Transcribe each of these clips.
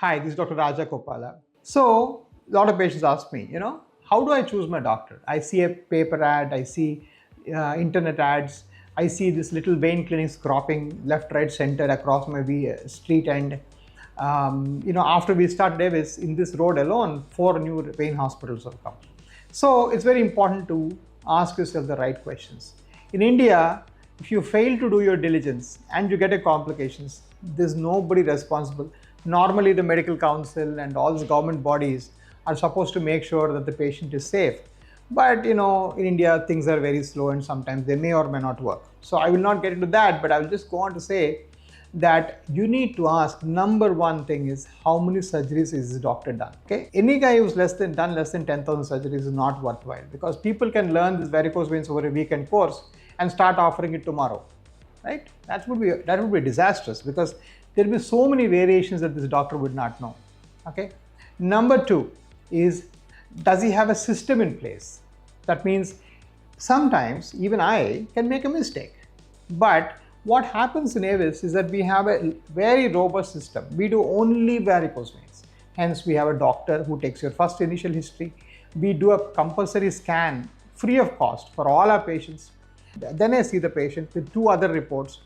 Hi, this is Dr. Rajah Koppala. So, a lot of patients ask me, how do I choose my doctor? I see a paper ad, I see internet ads, I see this little vein clinics cropping left, right, center across my street, and after we started Avis, in this road alone, 4 new vein hospitals have come. So, it's very important to ask yourself the right questions. In India, if you fail to do your diligence and you get a complications, there's nobody responsible. Normally, the medical council and all these government bodies are supposed to make sure that the patient is safe. But in India, things are very slow and sometimes they may or may not work. So I will not get into that, but I will just go on to say that you need to ask, number one thing is, how many surgeries is this doctor done? Okay, any guy who's done less than 10,000 surgeries is not worthwhile, because people can learn this varicose veins over a weekend course and start offering it tomorrow, right? That would be disastrous, because there will be so many variations that this doctor would not know. Okay. Number two is, does he have a system in place? That means sometimes even I can make a mistake. But what happens in Avis is that we have a very robust system. We do only varicose veins. Hence, we have a doctor who takes your first initial history. We do a compulsory scan free of cost for all our patients. Then I see the patient with 2 other reports.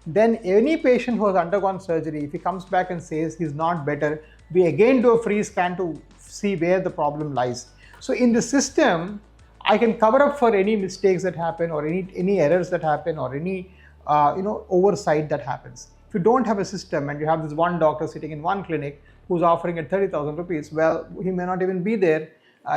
Then any patient who has undergone surgery, if he comes back and says he's not better, we again do a free scan to see where the problem lies. So in the system, I can cover up for any mistakes that happen, or any errors that happen, or any oversight that happens. If you don't have a system and you have this one doctor sitting in one clinic who's offering at 30,000 rupees, well, he may not even be there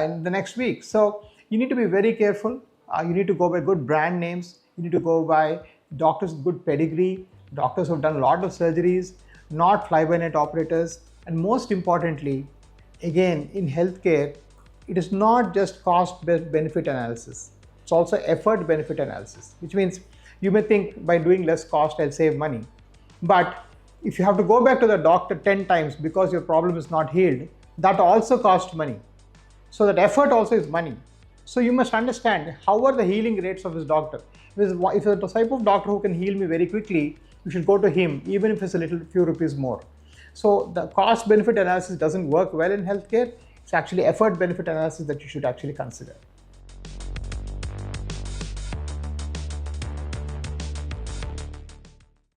in the next week. So you need to be very careful. You need to go by good brand names. You need to go by doctors with good pedigree, doctors who have done a lot of surgeries, not fly-by-night operators. And most importantly, again, in healthcare, it is not just cost-benefit analysis. It's also effort-benefit analysis, which means you may think by doing less cost, I'll save money. But if you have to go back to the doctor 10 times because your problem is not healed, that also costs money. So that effort also is money. So you must understand, how are the healing rates of this doctor? If you're the type of doctor who can heal me very quickly, you should go to him, even if it's a few rupees more. So the cost-benefit analysis doesn't work well in healthcare. It's actually effort-benefit analysis that you should actually consider.